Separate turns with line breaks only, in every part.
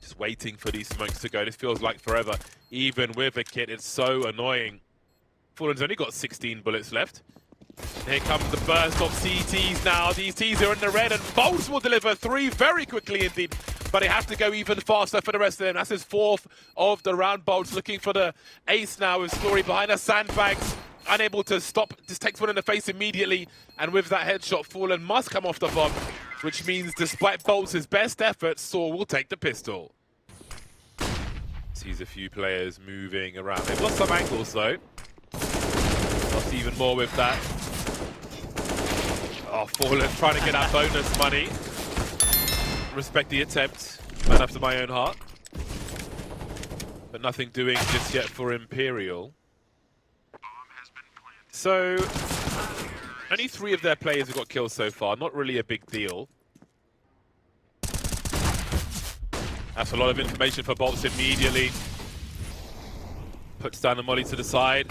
Just waiting for these smokes to go. This feels like forever. Even with a kit, it's so annoying. Fallen's only got 16 bullets left. Here comes the burst of CTs now. These Ts are in the red, and boltz will deliver 3 very quickly indeed. But they have to go even faster for the rest of them. That's his 4th of the round. boltz looking for the ace now with Story behind the sandbags. Unable to stop. Just takes one in the face immediately. And with that headshot, Fallen must come off the bomb. Which means despite boltz' best efforts, Saw will take the pistol. Sees a few players moving around. They've lost some angles though. Lost even more with that. Oh, Fallen trying to get that bonus money. Respect the attempt. Man after my own heart. But nothing doing just yet for Imperial. So, only 3 of their players have got kills so far. Not really a big deal. That's a lot of information for boltz immediately. Puts down the molly to the side.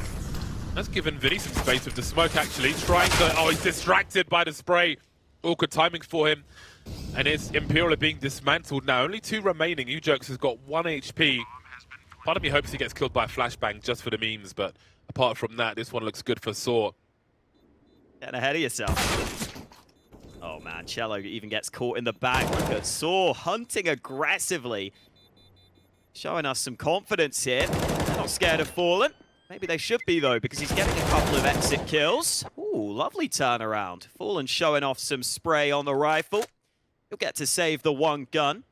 That's given Vinny some space with the smoke actually. Trying to... Oh, he's distracted by the spray. Awkward timing for him. And it's Imperial are being dismantled now. Only 2 remaining. Ujux has got 1 HP. Part of me hopes he gets killed by a flashbang just for the memes, but apart from that, this one looks good for Saw.
Getting ahead of yourself. Oh man, cello even gets caught in the back. Look at Saw hunting aggressively. Showing us some confidence here. They're not scared of Fallen. Maybe they should be though, because he's getting a couple of exit kills. Ooh, lovely turnaround. Fallen showing off some spray on the rifle. He'll get to save the 1 gun.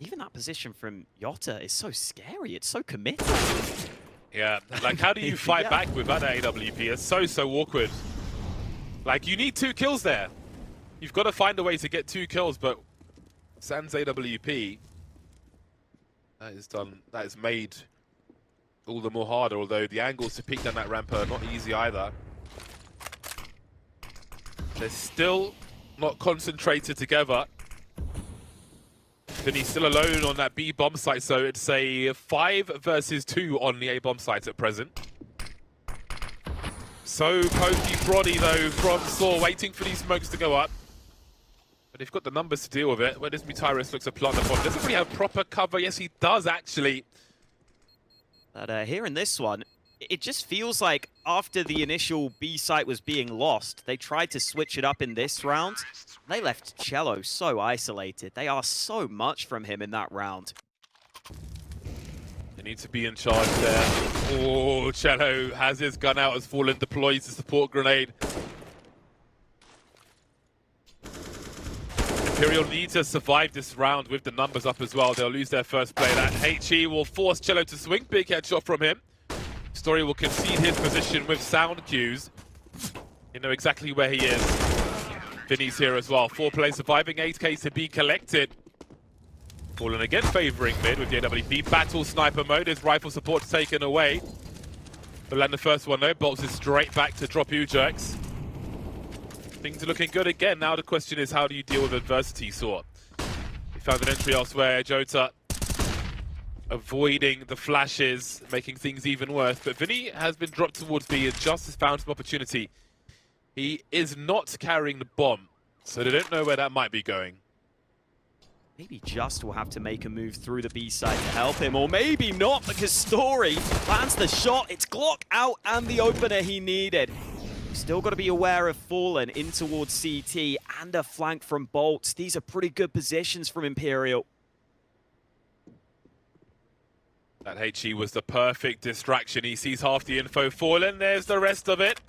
Even that position from Yotta is so scary. It's so committed.
Yeah, like how do you fight back with that AWP? It's so awkward. Like you need 2 kills there. You've got to find a way to get 2 kills, but sans AWP, that is made all the more harder, although the angles to peek down that ramp are not easy either. They're still not concentrated together. Vinny's still alone on that B bomb site, so it's a 5 versus 2 on the A bomb site at present. So pokey proddy though from Saw, waiting for these smokes to go up. But they've got the numbers to deal with it. Where does Mutyrus looks to plant the bomb? Doesn't really have proper cover. Yes, he does actually.
But here in this one, it just feels like after the initial B site was being lost, they tried to switch it up in this round. They left cello so isolated. They asked so much from him in that round.
They need to be in charge there. Oh, cello has his gun out as Fallen deploys the support grenade. Imperial need to survive this round with the numbers up as well. They'll lose their first play. That HE will force cello to swing. Big headshot from him. Story will concede his position with sound cues. You know exactly where he is. Vinny's here as well. 4 players surviving, 8K to be collected. Fallen again favouring mid with the AWP. Battle sniper mode. His rifle support taken away. But land the first one though. boltz is straight back to drop Ujux. Things are looking good again. Now the question is, how do you deal with adversity, Saw? He found an entry elsewhere. Jota avoiding the flashes, making things even worse. But Vinny has been dropped towards B and just has found some opportunity. He is not carrying the bomb, so they don't know where that might be going.
Maybe Just will have to make a move through the B side to help him, or maybe not, because Story lands the shot. It's Glock out and the opener he needed. Still got to be aware of Fallen in towards CT and a flank from boltz. These are pretty good positions from Imperial.
That HE was the perfect distraction. He sees half the info. Fallen, there's the rest of it.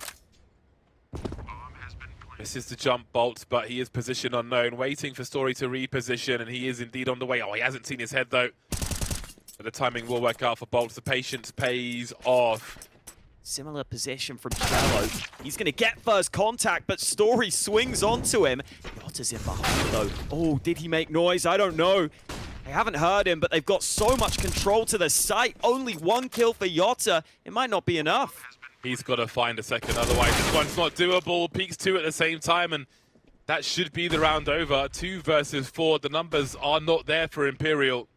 Misses the jump boltz, but he is position unknown, waiting for Story to reposition, and he is indeed on the way. Oh, he hasn't seen his head though. But the timing will work out for boltz. The patience pays off.
Similar position from cello. He's going to get first contact, but Story swings onto him. Yotta's in behind though. Oh, did he make noise? I don't know. They haven't heard him, but they've got so much control to the site. Only 1 kill for Yotta. It might not be enough.
He's got to find a second, otherwise this one's not doable. Peaks 2 at the same time, and that should be the round over. 2 versus 4. The numbers are not there for Imperial.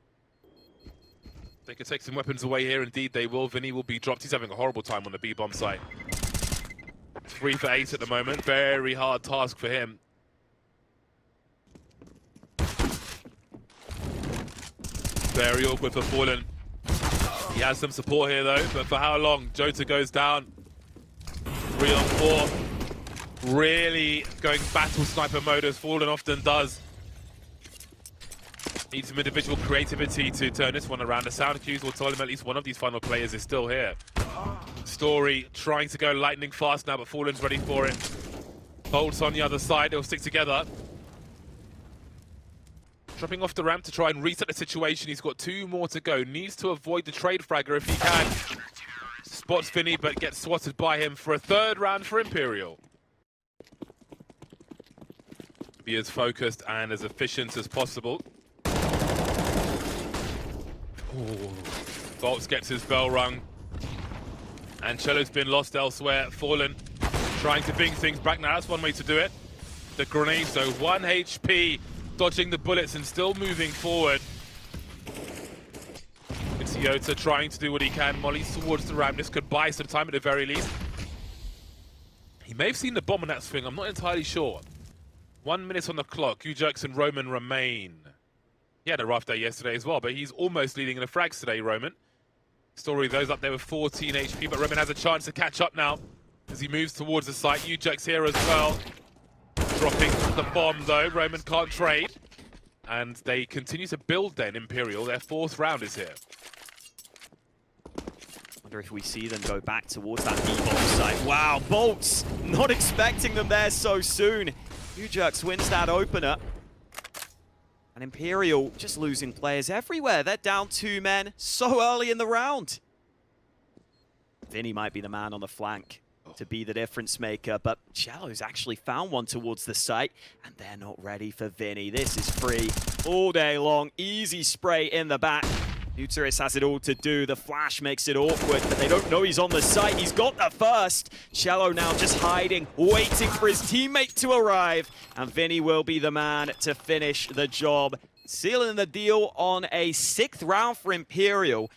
They could take some weapons away here. Indeed, they will. Vinny will be dropped. He's having a horrible time on the B bomb site. 3 for 8 at the moment. Very hard task for him. Very awkward for Fallen. He has some support here though, but for how long? Jota goes down. 3 on 4. Really going battle sniper mode as Fallen often does. Needs some individual creativity to turn this one around. The sound cues will tell him at least one of these final players is still here. Story trying to go lightning fast now, but Fallen's ready for it. Bolts on the other side, they'll stick together. Dropping off the ramp to try and reset the situation. He's got 2 more to go. Needs to avoid the trade fragger if he can. Spots Vinny, but gets swatted by him for a 3rd round for Imperial. Be as focused and as efficient as possible. Ooh. Bolts gets his bell rung. And cello's been lost elsewhere. Fallen trying to bring things back now. That's one way to do it. The grenades though, 1 HP. Dodging the bullets and still moving forward. It's Jota trying to do what he can. Molly's towards the ramp. This could buy some time at the very least. He may have seen the bomb on that swing. I'm not entirely sure. 1 minute on the clock. Ujax and Roman remain. He had a rough day yesterday as well, but he's almost leading in the frags today, Roman. Story those up there with 14 HP, but Roman has a chance to catch up now as he moves towards the site. Ujax here as well. Dropping the bomb though, Roman can't trade. And they continue to build then, Imperial. Their 4th round is here.
Wonder if we see them go back towards that B-bomb site. Wow, Bolts! Not expecting them there so soon. Ujax wins that opener. And Imperial just losing players everywhere. They're down 2 men so early in the round. Vinny might be the man on the flank to be the difference maker, but cello's actually found one towards the site, and they're not ready for Vinny. This is free all day long. Easy spray in the back. newtzrz has it all to do. The flash makes it awkward, but they don't know he's on the site. He's got the first. cello now just hiding, waiting for his teammate to arrive, and Vinny will be the man to finish the job. Sealing the deal on a 6th round for Imperial.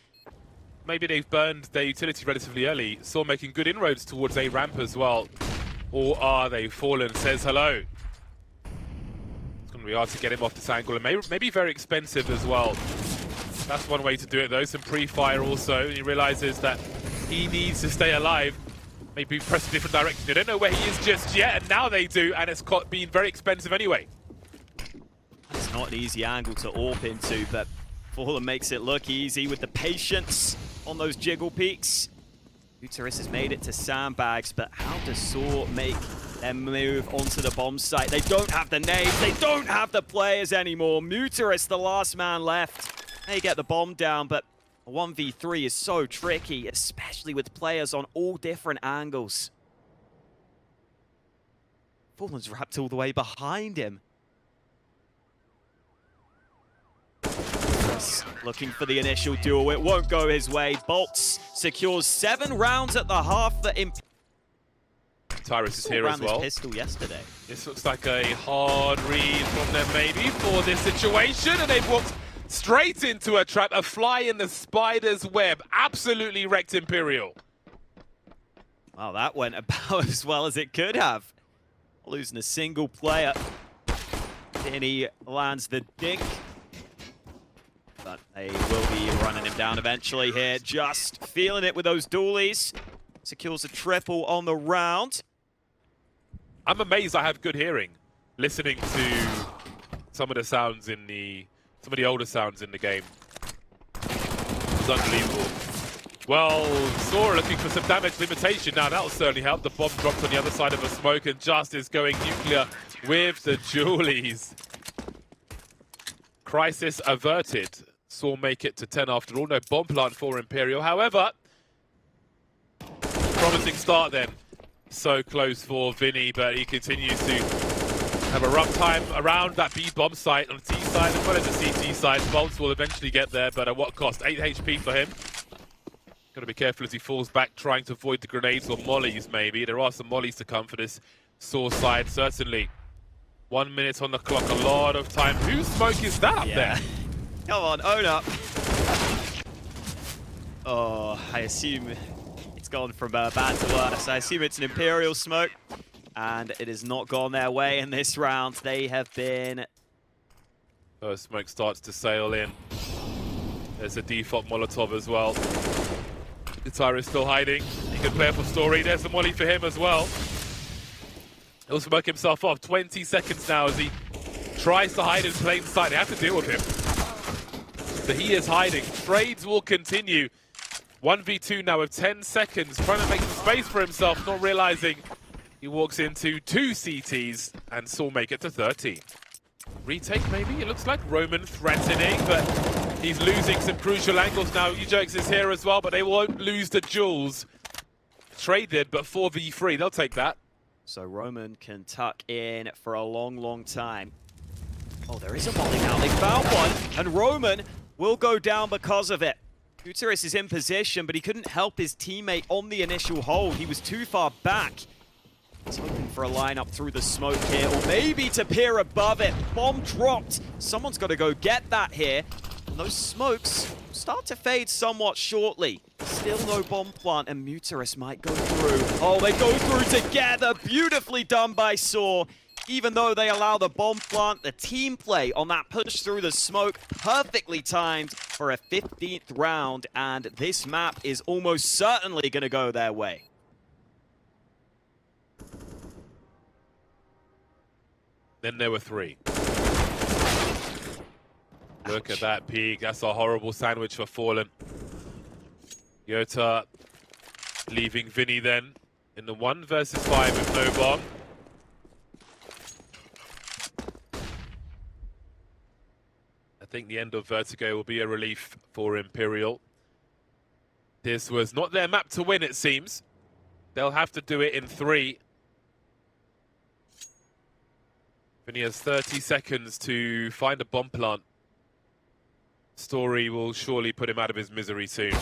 Maybe they've burned their utility relatively early. Saw making good inroads towards a ramp as well. Or are they? Fallen says hello. It's going to be hard to get him off this angle, and maybe very expensive as well. That's one way to do it though. Some pre-fire also. And he realizes that he needs to stay alive. Maybe press a different direction. They don't know where he is just yet, and now they do, and it's been very expensive anyway.
It's not an easy angle to AWP into, but Fallen makes it look easy with the patience on those jiggle peaks. newtzrz has made it to sandbags, but how does Saw make them move onto the bomb site? They don't have the nades, they don't have the players anymore. newtzrz, the last man left. They get the bomb down, but a 1v3 is so tricky, especially with players on all different angles. Fallen's wrapped all the way behind him. Looking for the initial duel, it won't go his way. Bolts secures 7 rounds at the half. The
Tyrus is here as well.
This pistol yesterday.
This looks like a hard read from them maybe for this situation, and they've walked straight into a trap, a fly in the spider's web. Absolutely wrecked Imperial.
Wow, that went about as well as it could have. Losing a single player. Vinny lands the dink. But they will be running him down eventually here. Just feeling it with those dualies. Secures a triple on the round.
I'm amazed I have good hearing, listening to some of the sounds in some of the older sounds in the game. It's unbelievable. Well, Sora looking for some damage limitation now. That'll certainly help. The bomb dropped on the other side of a smoke, and Just is going nuclear with the dualies. Crisis averted. Saw make it to 10 after all. No bomb plant for Imperial. However, promising start then. So close for Vinny, but he continues to have a rough time around that B bomb site on the T side as well as the CT side. Bolts will eventually get there, but at what cost? 8 HP for him. Got to be careful as he falls back, trying to avoid the grenades or mollies maybe. There are some mollies to come for this Saw side, certainly. 1 minute on the clock, a lot of time. Whose smoke is that up there?
Come on, own up. Oh, I assume it's gone from bad to worse. I assume it's an Imperial smoke, and it has not gone their way in this round. They have been...
First smoke starts to sail in. There's a default Molotov as well. xantares still hiding. He can play up a story. There's the molly for him as well. He'll smoke himself off. 20 seconds now as he tries to hide in plain sight. They have to deal with him. So he is hiding. Trades will continue. 1v2 now with 10 seconds. Trying to make some space for himself, not realizing he walks into 2 CTs and Saul make it to 13. Retake maybe, it looks like. Roman threatening, but he's losing some crucial angles now. Ejux is here as well, but they won't lose the jewels. Traded, but 4v3, they'll take that.
So Roman can tuck in for a long, long time. Oh, there is a molly now. They found one, and Roman will go down because of it. xantares is in position, but he couldn't help his teammate on the initial hold. He was too far back. He's hoping for a lineup through the smoke here, or maybe to peer above it. Bomb dropped. Someone's got to go get that here. And those smokes start to fade somewhat shortly. Still no bomb plant, and xantares might go through. Oh, they go through together. Beautifully done by Saw. Even though they allow the bomb plant, the team play on that push through the smoke, perfectly timed for a 15th round, and this map is almost certainly going to go their way.
Then there were 3. Look at that peak. That's a horrible sandwich for Fallen. Yota leaving Vinny then in the 1 versus 5 with no bomb. I think the end of Vertigo will be a relief for Imperial. This was not their map to win, it seems. They'll have to do it in 3. Vinny has 30 seconds to find a bomb plant. Story will surely put him out of his misery soon.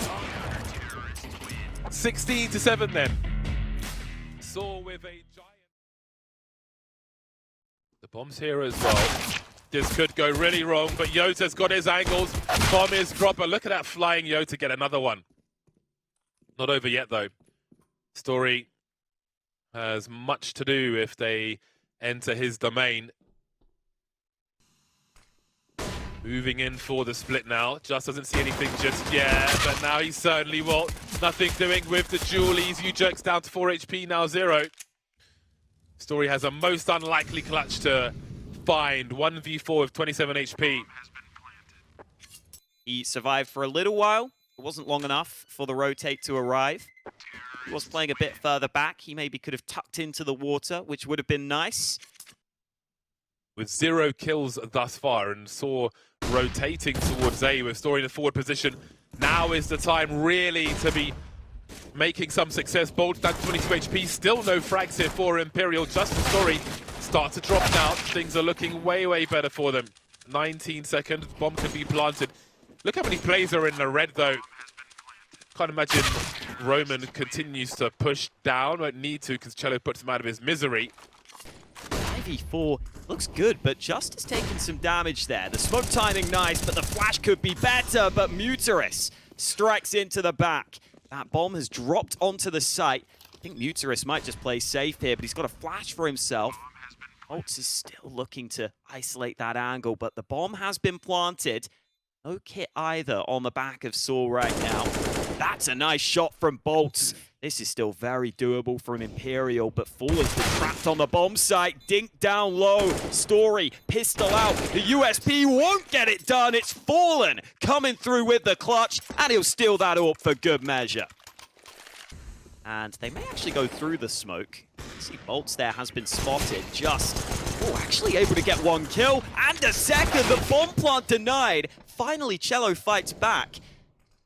16-7 then. Saw with a giant. The bomb's here as well. This could go really wrong, but Yota's got his angles. Bomb is dropped, but look at that flying Yota get another one. Not over yet though. Story has much to do if they enter his domain. Moving in for the split now. Just doesn't see anything just yet, but now he certainly will. Nothing doing with the Julies. Ejux down to 4 HP, now 0. Story has a most unlikely clutch to find. 1v4 with 27 HP.
He survived for a little while. It wasn't long enough for the rotate to arrive. He was playing a bit further back. He maybe could have tucked into the water, which would have been nice.
With 0 kills thus far, and Saw rotating towards A with Story in the forward position. Now is the time really to be making some success. Bolt down to 22 HP, still no frags here for Imperial. Just the Story start to drop now. Things are looking way, way better for them. 19 seconds, bomb can be planted. Look how many plays are in the red though. Can't imagine Roman continues to push down. Won't need to because cello puts him out of his misery.
5v4 looks good, but Just has taken some damage there. The smoke timing nice, but the flash could be better. But xantares strikes into the back. That bomb has dropped onto the site. I think xantares might just play safe here, but he's got a flash for himself. Boltz is still looking to isolate that angle, but the bomb has been planted. No kit either on the back of Saw right now. That's a nice shot from Boltz. This is still very doable from Imperial, but Fallen's been trapped on the bomb site. Dink down low. Story, pistol out. The USP won't get it done. It's Fallen coming through with the clutch, and he'll steal that up for good measure. And they may actually go through the smoke. See, Boltz there has been spotted. Just, actually able to get 1 kill and a second. The bomb plant denied. Finally, cello fights back.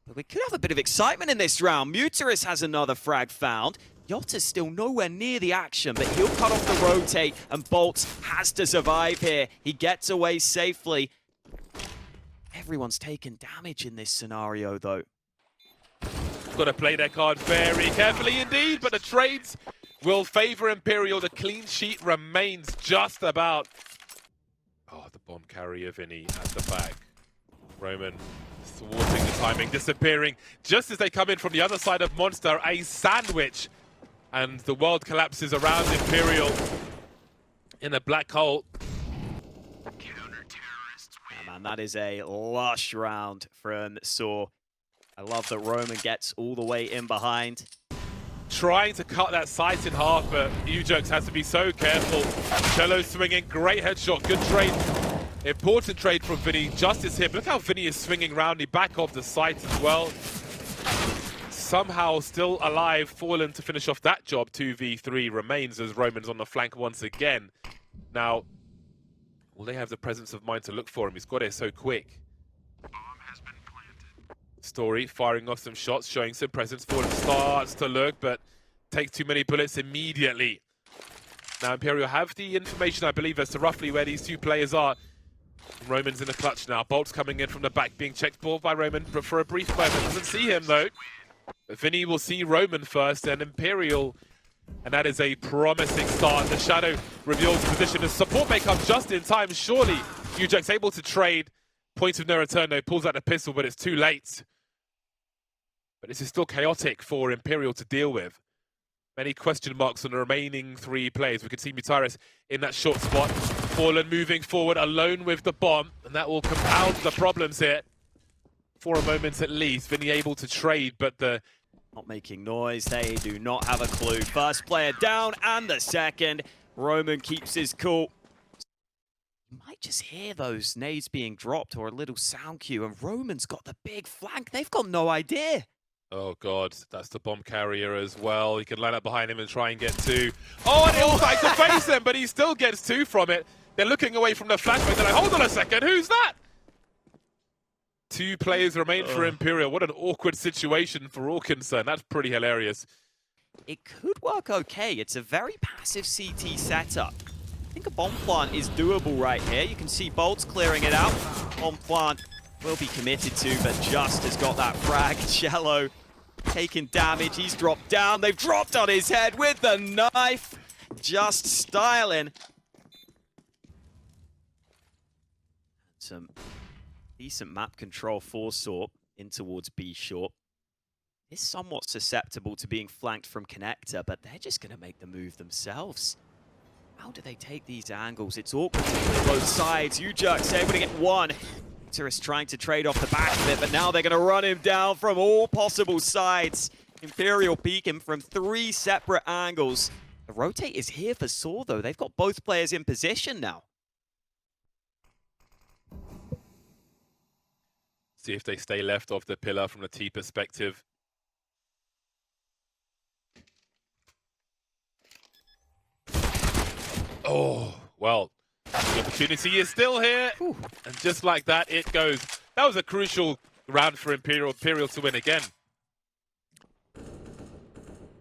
But we could have a bit of excitement in this round. xantares has another frag found. Yota's still nowhere near the action, but he'll cut off the rotate, and Boltz has to survive here. He gets away safely. Everyone's taken damage in this scenario, though.
Got to play their card very carefully indeed, but the trades will favor Imperial. The clean sheet remains just about. Oh, the bomb carrier Vinny at the back. Roman thwarting the timing, disappearing just as they come in from the other side of Monster. A sandwich, and the world collapses around Imperial in a black hole.
Yeah, man, that is a lush round from Saw. I love that Roman gets all the way in behind.
Trying to cut that sight in half, but izak has to be so careful. cello swinging, great headshot, good trade. Important trade from Vinny, just his hip. Look how Vinny is swinging round, he back off the sight as well. Somehow still alive, Fallen to finish off that job. 2v3 remains as Roman's on the flank once again. Now, will they have the presence of mind to look for him? He's got it so quick. Story firing off some shots, showing some presence. Fallen starts to look, but takes too many bullets immediately. Now Imperial have the information, I believe, as to roughly where these two players are. Roman's in the clutch now. Bolt's coming in from the back, being checked ball by Roman, but for a brief moment. Doesn't see him, though. But Vinny will see Roman first, and Imperial, and that is a promising start. The Shadow reveals the position. The support may come just in time, surely. izak's able to trade. Point of no return, though. Pulls out the pistol, but it's too late. But this is still chaotic for Imperial to deal with. Many question marks on the remaining three players. We can see xantares in that short spot. Fallen moving forward alone with the bomb, and that will compound the problems here. For a moment at least, Vinny able to trade, but the...
Not making noise, they do not have a clue. First player down, and the second. Roman keeps his cool. You might just hear those nades being dropped or a little sound cue, and Roman's got the big flank. They've got no idea.
Oh god, that's the bomb carrier as well. He can line up behind him and try and get two. Oh, and he'll try to face him, but he still gets two from it. They're looking away from the flank, but they're like, hold on a second, who's that? Two players remain for Imperial. What an awkward situation for all concerned. That's pretty hilarious.
It could work okay. It's a very passive CT setup. I think a bomb plant is doable right here. You can see Bolts clearing it out. Bomb plant will be committed to, but just has got that frag. cello taking damage. He's dropped down. They've dropped on his head with the knife. Just styling. Some decent map control for Saw in towards B short. Is somewhat susceptible to being flanked from connector, but they're just going to make the move themselves. How do they take these angles? It's awkward to play both sides. izak's able to get one. Is trying to trade off the back of it, but now they're going to run him down from all possible sides. Imperial peek him from 3 separate angles. The rotate is here for Saw, though. They've got both players in position now.
See if they stay left of the pillar from the T perspective. Oh, well, the opportunity is still here.
Whew.
And just like that, it goes. That was a crucial round for Imperial to win again.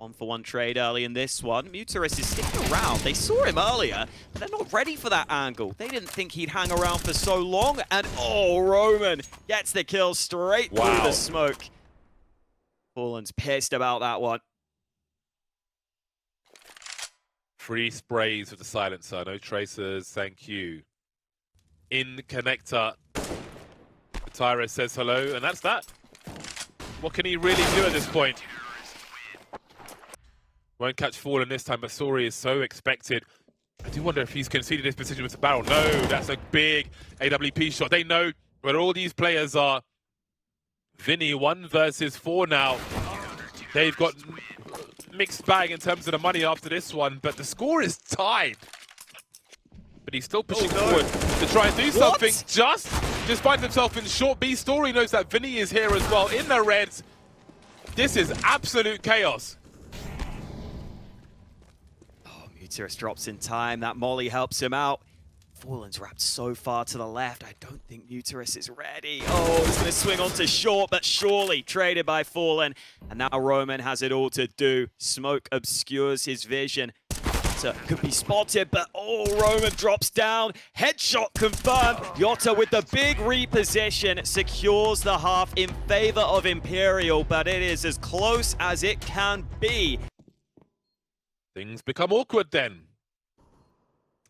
1-for-1 trade early in this one. xantares is sticking around. They saw him earlier, but they're not ready for that angle. They didn't think he'd hang around for so long, and oh, Roman gets the kill straight through the smoke. Fallen's pissed about that one.
3 sprays with the silencer, no tracers, thank you. In connector, xantares says hello, and that's that. What can he really do at this point? Won't catch Fallen this time, but Sori is so expected. I do wonder if he's conceded his position with the barrel. No, that's a big AWP shot. They know where all these players are. Vinny, 1 versus 4 now. They've got mixed bag in terms of the money after this one, but the score is tied. But he's still pushing forward to try and do something. Just finds himself in short B. Story knows that Vinny is here as well in the reds. This is absolute chaos.
xantares drops in time. That molly helps him out. Fallen's wrapped so far to the left. I don't think xantares is ready. Oh, he's going to swing onto short, but surely traded by Fallen. And now Roman has it all to do. Smoke obscures his vision. So could be spotted, but oh, Roman drops down. Headshot confirmed. Yotta with the big reposition secures the half in favor of Imperial, but it is as close as it can be.
Things become awkward then.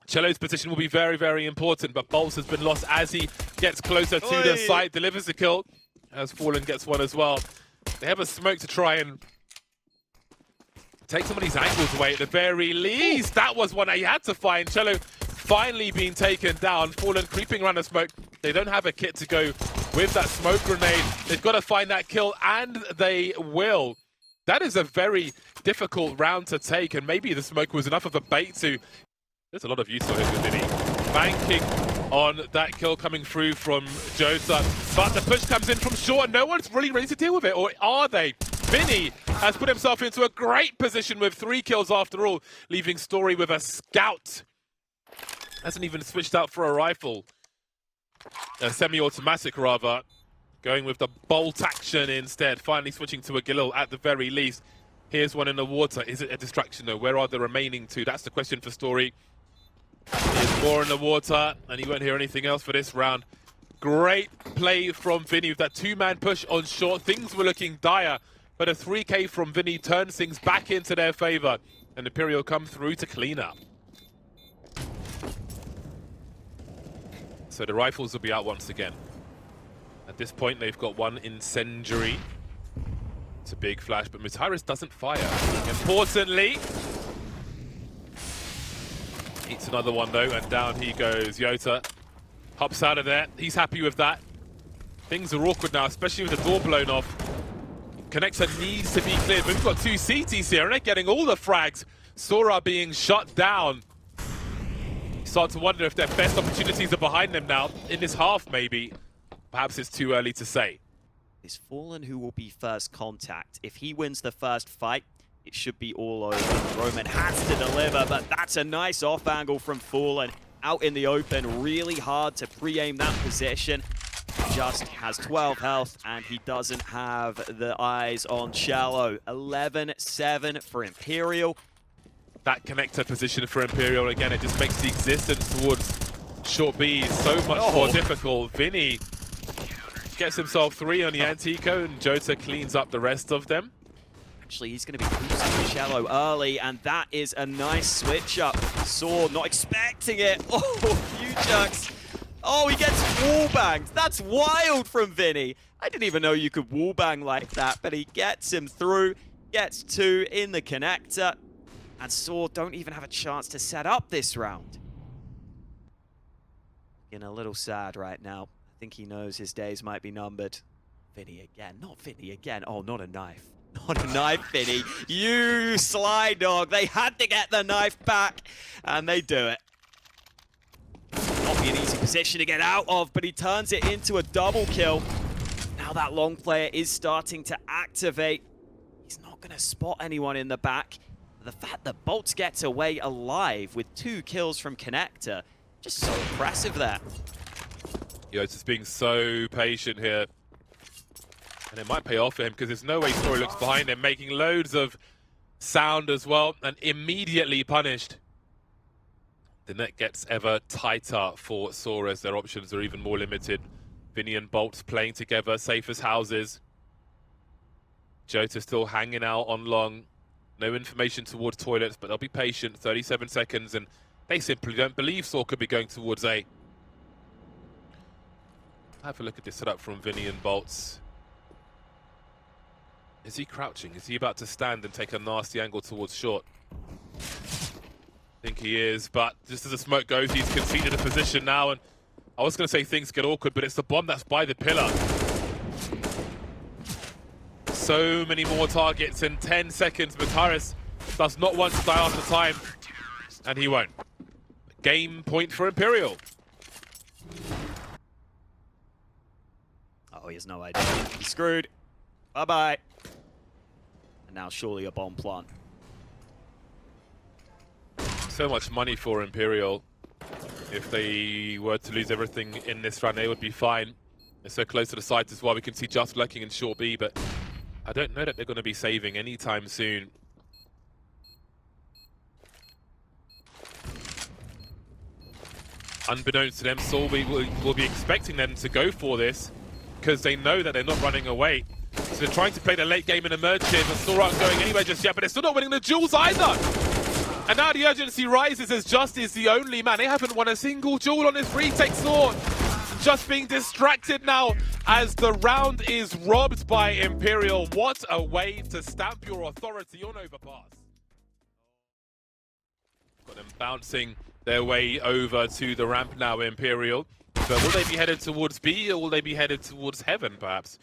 cello's position will be very, very important, but Bolts has been lost as he gets closer to the site, delivers the kill, as Fallen gets one as well. They have a smoke to try and take some of these angles away at the very least. That was one he had to find. cello finally being taken down. Fallen creeping around the smoke, They don't have a kit to go with that smoke grenade. They've got to find that kill, and they will. That is a very difficult round to take, and maybe the smoke was enough of a bait to... There's a lot of use for him with Vinny. Banking on that kill coming through from Jota, but the push comes in from short, and no one's really ready to deal with it, or are they? Vinny has put himself into a great position with 3 kills after all, leaving Story with a scout. Hasn't even switched out for a rifle. A semi-automatic rather. Going with the bolt action instead. Finally switching to a Galil at the very least. Here's one in the water. Is it a distraction though? Where are the remaining 2? That's the question for Story. There's more in the water, and you won't hear anything else for this round. Great play from Vinny with that 2-man push on short. Things were looking dire, but a 3K from Vinny turns things back into their favor, and Imperial come through to clean up. So the rifles will be out once again. At this point, they've got 1 incendiary. It's a big flash, but mutares doesn't fire. Importantly, eats another one though, and down he goes. Jota hops out of there. He's happy with that. Things are awkward now, especially with the door blown off. Connector needs to be cleared. We've got 2 CTs here, and they're getting all the frags. Sora being shut down. You start to wonder if their best opportunities are behind them now. In this half, maybe. Perhaps it's too early to say.
It's Fallen who will be first contact. If he wins the first fight, it should be all over. Roman has to deliver, but that's a nice off angle from Fallen. Out in the open, really hard to pre-aim that position. Just has 12 health, and he doesn't have the eyes on Shallow. 11-7 for Imperial.
That connector position for Imperial, again, it just makes the existence towards short B so much more difficult. Vinny gets himself 3 on the Antico, and Jota cleans up the rest of them.
Actually, he's going to be boosting Shallow early, and that is a nice switch up. Saw not expecting it. Oh, few chucks. Oh, he gets wallbanged. That's wild from Vinny. I didn't even know you could wallbang like that, but he gets him through, gets 2 in the connector, and Saw don't even have a chance to set up this round. Getting a little sad right now. I think he knows his days might be numbered. Vinny again, not Vinny again. Oh, not a knife. Not a knife, Vinny. You sly dog. They had to get the knife back, and they do it. Not be an easy position to get out of, but he turns it into a double kill. Now that long player is starting to activate. He's not going to spot anyone in the back. The fact that boltz gets away alive with 2 kills from connector, just so impressive there.
Yeah, it's just being so patient here. And it might pay off for him, because there's no way Story looks behind him, making loads of sound as well, and immediately punished. The net gets ever tighter for Sora as their options are even more limited. Vinny and boltz playing together, safe as houses. Jota still hanging out on long. No information towards toilets, but they'll be patient. 37 seconds, and they simply don't believe Saw could be going towards A. Have a look at this setup from Vinny and boltz. Is he crouching? Is he about to stand and take a nasty angle towards short? I think he is, but just as the smoke goes, he's conceded a position now, and I was going to say things get awkward, but it's the bomb that's by the pillar. So many more targets in 10 seconds. mutares does not want to die after time, and he won't. Game point for Imperial.
Oh, he has no idea. He's screwed. Bye-bye. And now surely a bomb plant.
So much money for Imperial. If they were to lose everything in this run, they would be fine. They're so close to the site as well. We can see just lurking in short B, but I don't know that they're going to be saving anytime soon. Unbeknownst to them, Solby will be expecting them to go for this, because they know that they're not running away. So they're trying to play the late game and emerge here, but still aren't going anywhere just yet, but they're still not winning the duels either. And now the urgency rises as Just is the only man. They haven't won a single duel on this retake. Saw just being distracted now as the round is robbed by Imperial. What a way to stamp your authority on Overpass. Got them bouncing their way over to the ramp now, Imperial. But will they be headed towards B, or will they be headed towards heaven, perhaps?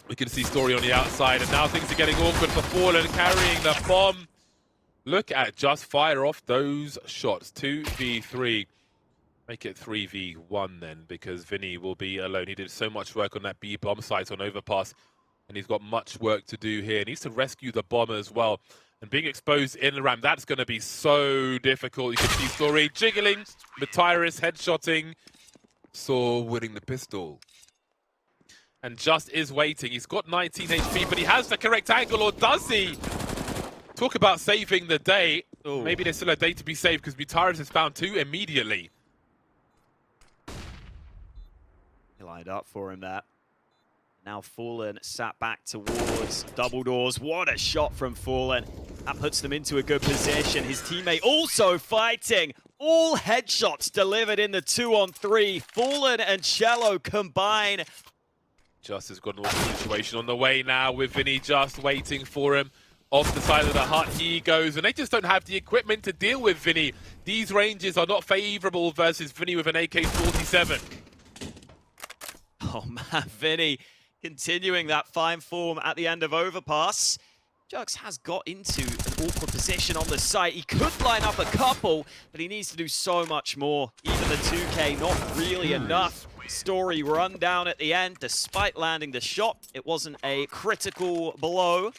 We can see Story on the outside, and now things are getting awkward for Fallen, carrying the bomb. Look at just fire off those shots. 2v3. Make it 3v1 then, because Vinny will be alone. He did so much work on that B bomb site on overpass, and he's got much work to do here. He needs to rescue the bomb as well. And being exposed in the ramp, that's going to be so difficult. You can see Story jiggling, Matiris headshotting, Saw winning the pistol. And just is waiting. He's got 19 HP, but he has the correct angle, or does he? Talk about saving the day. Ooh. Maybe there's still a day to be saved, because Matiris has found 2 immediately.
He lined up for him there. Now Fallen sat back towards double doors. What a shot from Fallen. That puts them into a good position. His teammate also fighting. All headshots delivered in the 2-on-3. Fallen and cello combine.
Just has got an awful situation on the way now, with Vinny just waiting for him. Off the side of the hut he goes, and they just don't have the equipment to deal with Vinny. These ranges are not favorable versus Vinny with an AK-47.
Oh man, Vinny continuing that fine form at the end of overpass. Jux has got into an awkward position on the site. He could line up a couple, but he needs to do so much more. Even the 2K, not really enough. Story run down at the end, despite landing the shot. It wasn't a critical blow.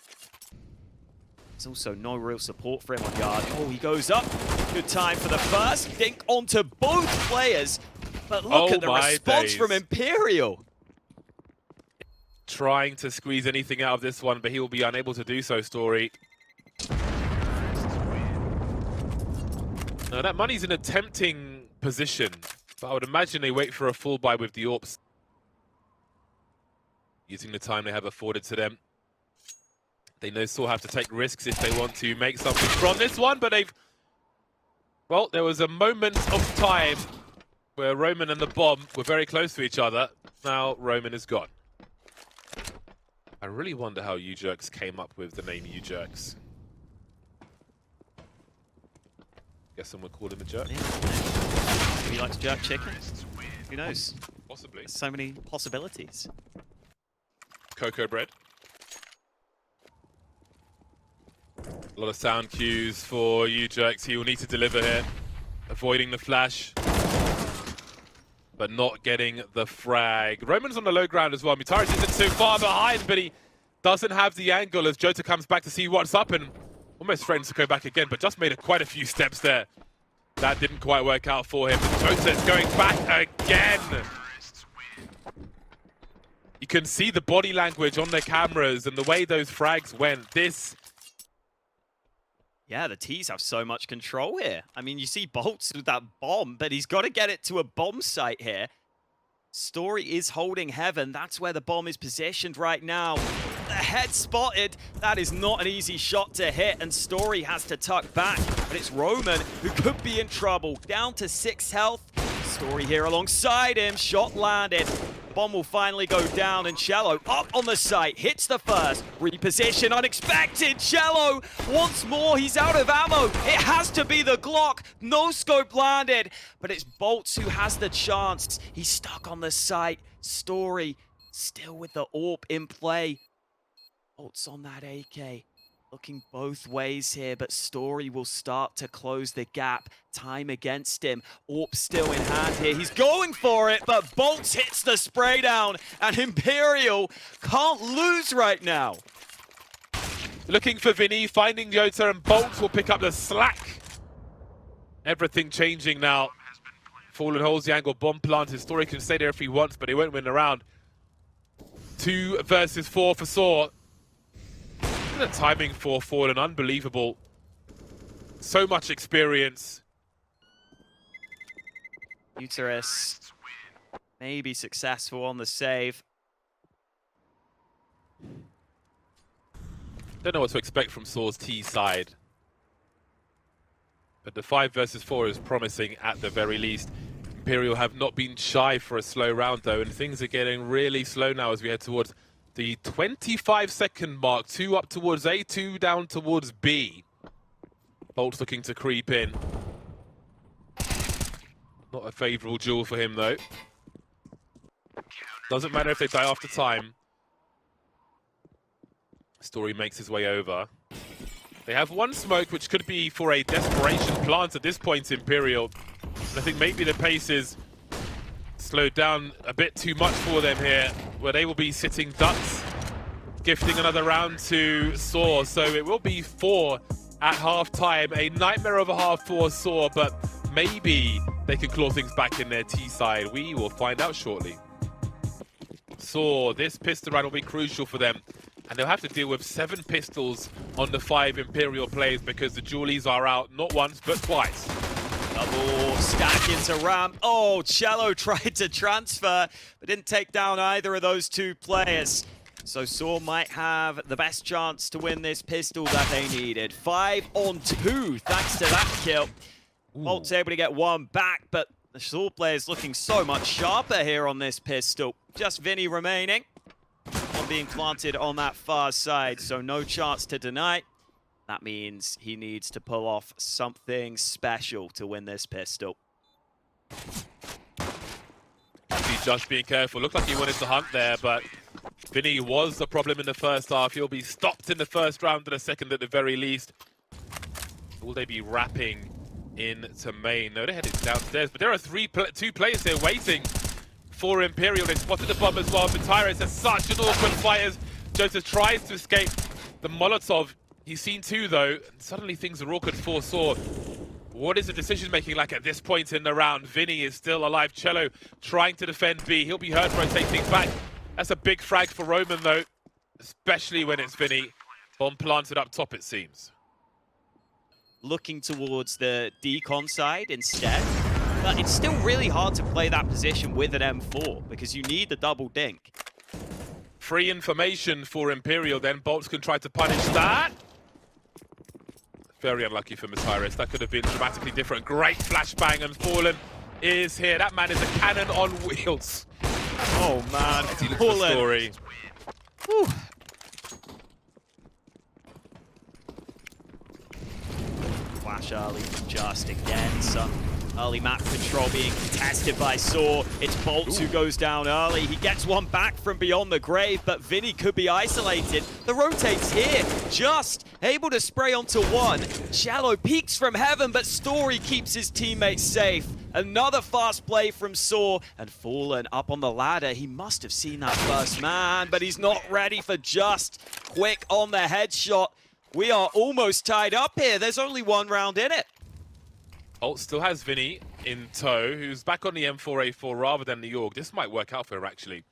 There's also no real support for him on guard. Oh, he goes up. Good time for the first. Dink onto both players. But look at the response from Imperial.
Trying to squeeze anything out of this one, but he will be unable to do so, Story. Now, that money's in a tempting position, but I would imagine they wait for a full buy with the AWPs, using the time they have afforded to them. They know still have to take risks if they want to make something from this one, but they've... Well, there was a moment of time where Roman and the bomb were very close to each other. Now Roman is gone. I really wonder how Ujerks came up with the name Ujerks. Guess someone called him a jerk.
He likes jerk chicken. Who knows?
Possibly.
There's so many possibilities.
Cocoa bread. A lot of sound cues for Ujerks. He will need to deliver here. Avoiding the flash, but not getting the frag. Roman's on the low ground as well. Mitaris isn't too far behind, but he doesn't have the angle as Jota comes back to see what's up, and almost threatens to go back again, but just made quite a few steps there. That didn't quite work out for him. Jota's going back again. You can see the body language on the cameras and the way those frags went.
Yeah, the T's have so much control here. I mean, you see boltz with that bomb, but he's got to get it to a bomb site here. Story is holding heaven. That's where the bomb is positioned right now. The head spotted. That is not an easy shot to hit, and Story has to tuck back. But it's Roman who could be in trouble. Down to 6 health. Story here alongside him. Shot landed. Bomb will finally go down, and cello up on the site, hits the first, reposition, unexpected, cello once more, he's out of ammo, it has to be the Glock, no scope landed, but it's boltz who has the chance, he's stuck on the site, Story still with the AWP in play, boltz on that AK. Looking both ways here, but Story will start to close the gap. Time against him. AWP still in hand here. He's going for it, but boltz hits the spray down, and Imperial can't lose right now.
Looking for Vinny, finding Jota, and boltz will pick up the slack. Everything changing now. Fallen holds the angle, bomb planted. Story can stay there if he wants, but he won't win the round. 2 versus 4 for Saw. The timing for Fallen, unbelievable. So much experience.
Uterus may be successful on the save.
Don't know what to expect from Saw's T side. But the 5 versus 4 is promising at the very least. Imperial have not been shy for a slow round though, and things are getting really slow now as we head towards the 25-second mark. 2 up towards A, 2 down towards B. boltz looking to creep in. Not a favourable duel for him, though. Doesn't matter if they die after time. Story makes his way over. They have one smoke, which could be for a desperation plant at this point, Imperial. And I think maybe the pace is slowed down a bit too much for them here, where they will be sitting ducks, gifting another round to Saw. So it will be 4 at half-time. A nightmare of a half for Saw, but maybe they can claw things back in their T side. We will find out shortly. Saw, this pistol round will be crucial for them. And they'll have to deal with 7 pistols on the 5 Imperial players because the Julies are out not once, but twice.
Double stack into ramp. Oh, cello tried to transfer, but didn't take down either of those 2 players. So Saw might have the best chance to win this pistol that they needed. 5 on 2, thanks to that kill. Bolt's able to get 1 back, but the Saw player's looking so much sharper here on this pistol. Just Vinny remaining. One being planted on that far side, so no chance to deny. That means he needs to pull off something special to win this pistol.
Just being careful. Looked like he wanted to hunt there, but Vinny was the problem in the first half. He'll be stopped in the first round and the second at the very least. Will they be wrapping into main? No, they're headed downstairs, but there are 2 players here waiting for Imperial. They spotted the bomb as well. Xantares has such an awkward fight as Joseph tries to escape the Molotov. He's seen 2 though, and suddenly things are awkward for Saw. What is the decision making like at this point in the round? Vinny is still alive. cello trying to defend B. He'll be hurt, rotate things back. That's a big frag for Roman though, especially when it's Vinny. Bomb planted up top, it seems.
Looking towards the decon side instead. But it's still really hard to play that position with an M4 because you need the double dink.
Free information for Imperial then. Bolts can try to punish that. Very unlucky for Xantares. That could have been dramatically different. Great flashbang, and Fallen is here. That man is a cannon on wheels.
Oh man,
Fallen. Story.
Whew. Flash early from Just again. Some early map control being contested by Saw. It's boltz who goes down early. He gets 1 back from beyond the grave, but Vinny could be isolated. The rotate's here. Just able to spray onto 1. cello peeks from heaven, but Story keeps his teammates safe. Another fast play from Saw, and Fallen up on the ladder. He must have seen that first man, but he's not ready for Just. Quick on the headshot. We are almost tied up here. There's only 1 round in it.
Bolt still has Vinny in tow, who's back on the M4A4 rather than the AUG. This might work out for her, actually.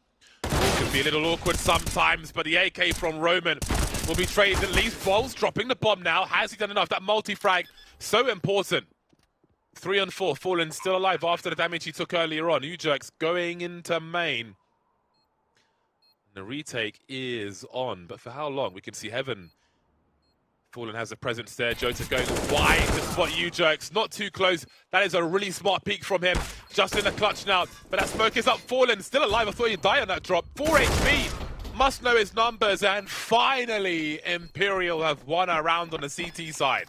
It can be a little awkward sometimes, but the AK from Roman will be traded at least. Boltz dropping the bomb now. Has he done enough? That multi-frag, so important. 3 on 4. Fallen still alive after the damage he took earlier on. Ujerk's going into main. And the retake is on, but for how long? We can see Heaven. Fallen has a presence there. Jota going wide to spot Ujerk's. Not too close. That is a really smart peek from him. Just in the clutch now. But that smoke is up. Fallen still alive. I thought he'd die on that drop. 4 HP. Must know his numbers. And finally, Imperial have won a round on the CT side.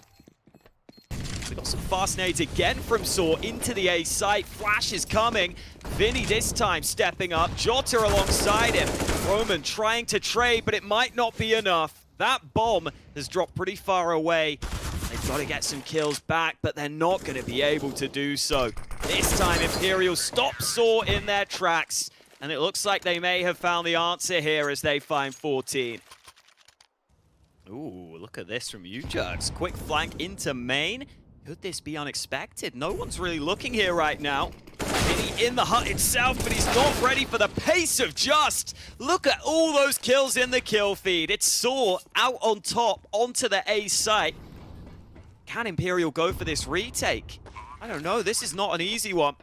We got some fast nades again from Saw into the A site. Flash is coming. Vinny this time stepping up. Jota alongside him. Roman trying to trade, but it might not be enough. That bomb has dropped pretty far away. They've got to get some kills back, but they're not going to be able to do so. This time, Imperial stops Saw in their tracks, and it looks like they may have found the answer here as they find 14. Ooh, look at this from Ujerk's. Quick flank into main. Could this be unexpected? No one's really looking here right now. Vinny in the hut itself, but he's not ready for the pace of Just. Look at all those kills in the kill feed. It's Saw out on top onto the A site. Can Imperial go for this retake? I don't know. This is not an easy one.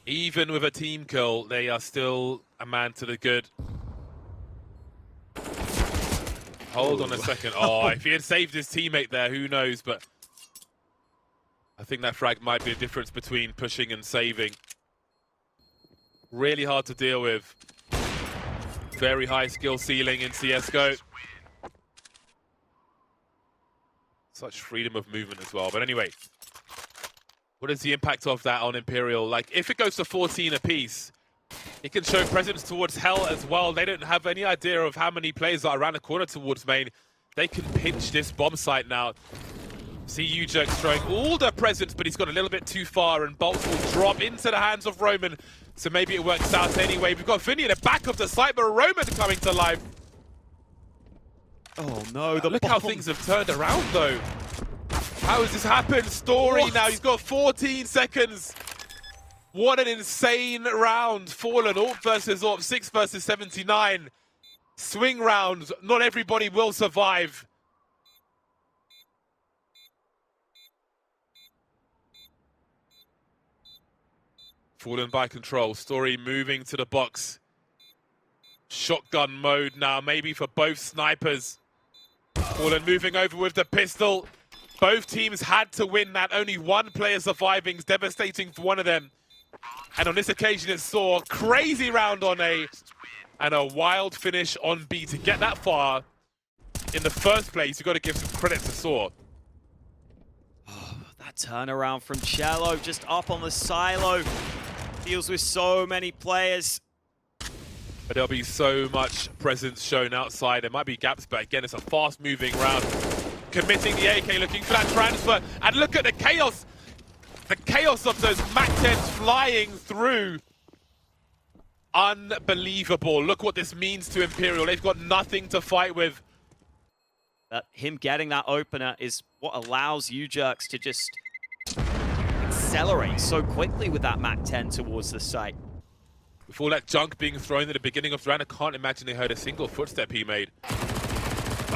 Even with a team kill, they are still a man to the good. Hold on a second. Oh, if he had saved his teammate there, who knows? But I think that frag might be the difference between pushing and saving. Really hard to deal with. Very high skill ceiling in CSGO. Such freedom of movement as well. But anyway, what is the impact of that on Imperial? Like, if it goes to 14 apiece, it can show presence towards Hell as well. They don't have any idea of how many players are around the corner towards main. They can pinch this bomb site now. See izak throwing all the presence, but he's got a little bit too far, and bolts will drop into the hands of Roman. So maybe it works out anyway. We've got Vinny in the back of the site, but Roman coming to life.
Oh no,
look how things have turned around though. How has this happened? Story now, he's got 14 seconds. What an insane round. Fallen, AWP versus AWP, 6 versus 79. Swing rounds, not everybody will survive. Fallen by control, Story moving to the box. Shotgun mode now, maybe for both snipers. Fallen moving over with the pistol. Both teams had to win that. Only one player surviving is devastating for one of them. And on this occasion, it saw crazy round on A and a wild finish on B. To get that far in the first place, you've got to give some credit to Saw.
Oh, that turnaround from csgo, just up on the silo. Deals with so many players.
But there'll be so much presence shown outside. There might be gaps, but again, it's a fast-moving round. Committing the AK, looking for that transfer. And look at the chaos. The chaos of those MAC-10s flying through. Unbelievable. Look what this means to Imperial. They've got nothing to fight with.
But him getting that opener is what allows izak to just accelerate so quickly with that MAC-10 towards the site.
With all that junk being thrown at the beginning of the round, I can't imagine they heard a single footstep he made.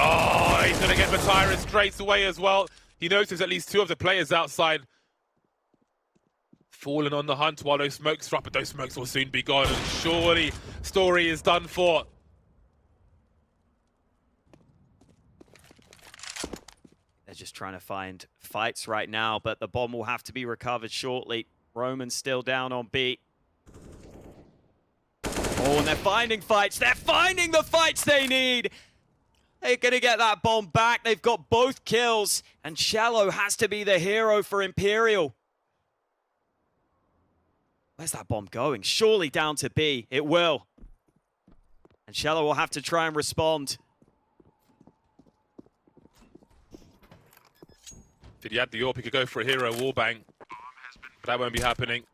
Oh, he's going to get Matyrus straight away as well. He noticed at least 2 of the players outside. Fallen on the hunt while those smokes drop, but those smokes will soon be gone. And surely, Story is done for.
They're just trying to find fights right now, but the bomb will have to be recovered shortly. Roman's still down on B. Oh, and they're finding fights. They're finding the fights they need. They're going to get that bomb back. They've got both kills, and csgo has to be the hero for Imperial. Where's that bomb going? Surely down to B. It will. And csgo will have to try and respond.
If he had the AWP, he could go for a hero wallbang. But that won't be happening.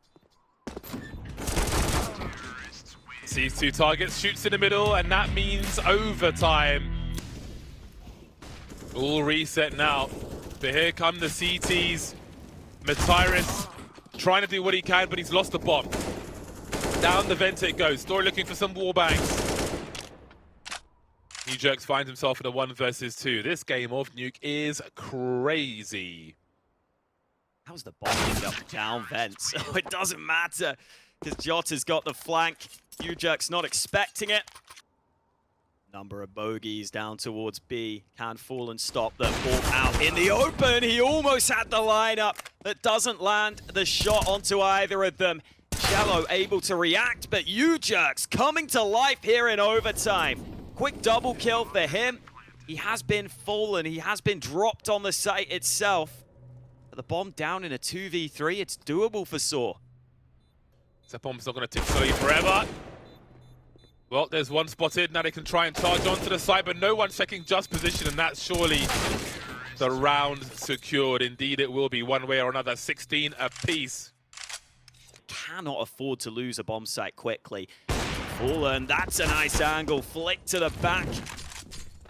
Sees 2 targets, shoots in the middle, and that means overtime. All reset now. But here come the CTs. Matyrus trying to do what he can, but he's lost the bomb. Down the vent it goes. Story looking for some wallbangs. izak finds himself in a 1 versus 2. This game of Nuke is crazy.
How's the bomb end up down vents? Oh, it doesn't matter, because Jota's got the flank. izak's not expecting it. Number of bogeys down towards B. Can Fallen stop them all out in the open? He almost had the lineup that doesn't land the shot onto either of them. csgo able to react, but izak's coming to life here in overtime. Quick double kill for him. He has been fallen. He has been dropped on the site itself. But the bomb down in a 2v3. It's doable for Saw.
That bomb's not going to tick slowly forever. Well, there's one spotted. Now they can try and charge onto the side, but no one's checking just position, and that's surely the round secured. Indeed, it will be one way or another. 16 apiece.
Cannot afford to lose a bomb site quickly. Fallen, that's a nice angle. Flick to the back.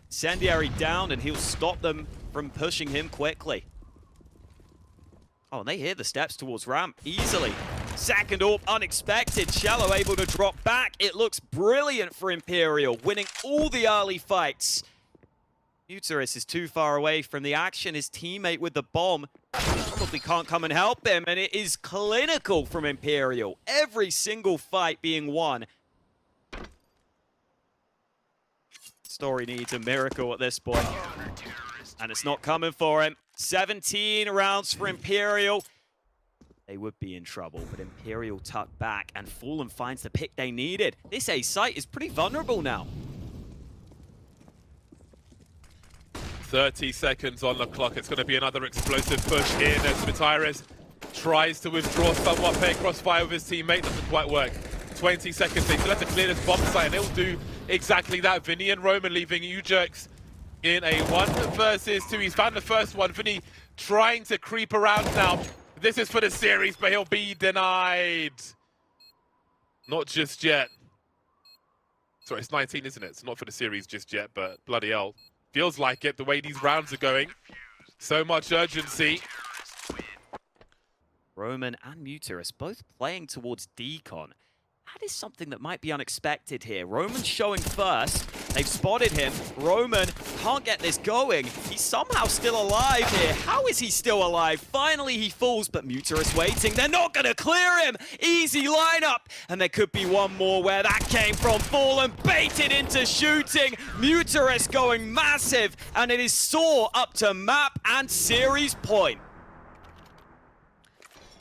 Incendiary down, and he'll stop them from pushing him quickly. Oh, and they hear the steps towards ramp easily. Second AWP, unexpected. csgo able to drop back. It looks brilliant for Imperial, winning all the early fights. newtaris is too far away from the action. His teammate with the bomb probably can't come and help him, and it is clinical from Imperial. Every single fight being won. Story needs a miracle at this point, and it's not coming for him. 17 rounds for Imperial. They would be in trouble, but Imperial tuck back, and Fallen finds the pick they needed. This A site is pretty vulnerable now.
30 seconds on the clock. It's going to be another explosive push in as xantares tries to withdraw somewhat, play crossfire with his teammate. Doesn't quite work. 20 seconds. They still have to clear this bomb site, and they'll do exactly that. Vinny and Roman leaving Ujerks in a 1 versus 2. He's found the first one. Vinny trying to creep around now. This is for the series, but he'll be denied. Not just yet. Sorry, it's 19, isn't it? It's not for the series just yet, but bloody hell. Feels like it, the way these rounds are going. So much urgency.
Roman and Muterus both playing towards Decon. That is something that might be unexpected here. Roman showing first. They've spotted him. Roman can't get this going. He's somehow still alive here. How is he still alive? Finally he falls, but Muterus waiting. They're not going to clear him. Easy lineup. And there could be one more where that came from. Fallen baited into shooting. Muterus going massive. And it is Saw up to map and series point.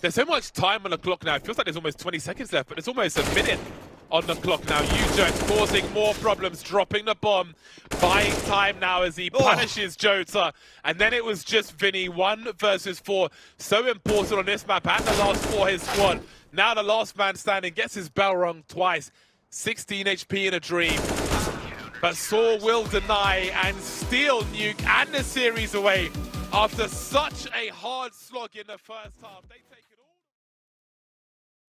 There's so much time on the clock now. It feels like there's almost 20 seconds left, but it's almost a minute on the clock now. Ujerks causing more problems, dropping the bomb, buying time now as he punishes Jota. And then it was just Vinny, 1 versus 4. So important on this map, and the last for his squad. Now the last man standing gets his bell rung twice. 16 HP in a dream. But Saw will deny and steal Nuke and the series away after such a hard slog in the first half.